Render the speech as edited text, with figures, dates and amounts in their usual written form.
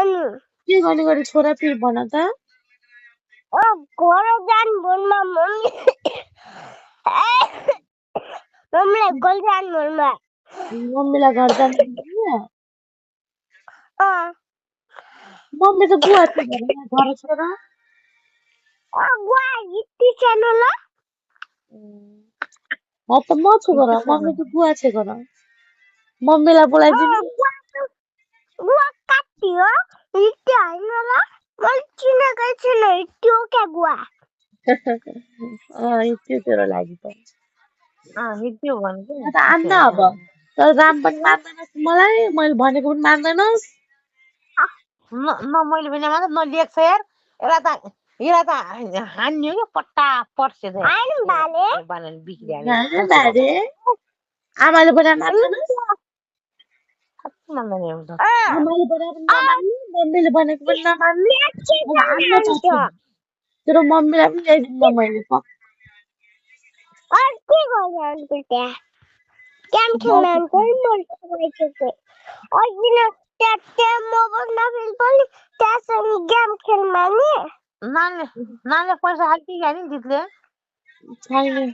अनि के गर्ने गरे छोरा फेरि भन त घर जानु भनमा मम्मीलाई कल जानु भनमा मम्मीलाई घर जानु दिने? मम्मी त बुवा छ घर छोरा गुवा यति सानो ल त म छु घर मम्मी त बुवा छ घर मम्मीलाई बोलाइदिनु गुवा काटी हो यति होइन ल मैले चिनेकै छैन यति हो क्या गुवा त्यो तेरो लागि त हित्यो भनेको त आन्न अब तर राम पनि मान्दैनस् मलाई मैले भनेको पनि मान्दैनस् न मैले भने मात्र नलिएको छ यार यसलाई त हान्यो क्या पट्टा पर्से बारे आमाले भने मान्दैनस् आमाले भने पनि नमान्ने मम्मीले भनेको पनि नमान्ने आन्न पर्छ तेरो मम्मीलाई पनि ल्याइदिनु मैले के गर्यो अन्त त्यहाँ गेम खेल्न त्यहाँ म बस्दाखेरि पनि त्यहाँसँग गेम खेल्न नि नानीले पैसा हाल्थ्यो क्या नि दिदीले छैन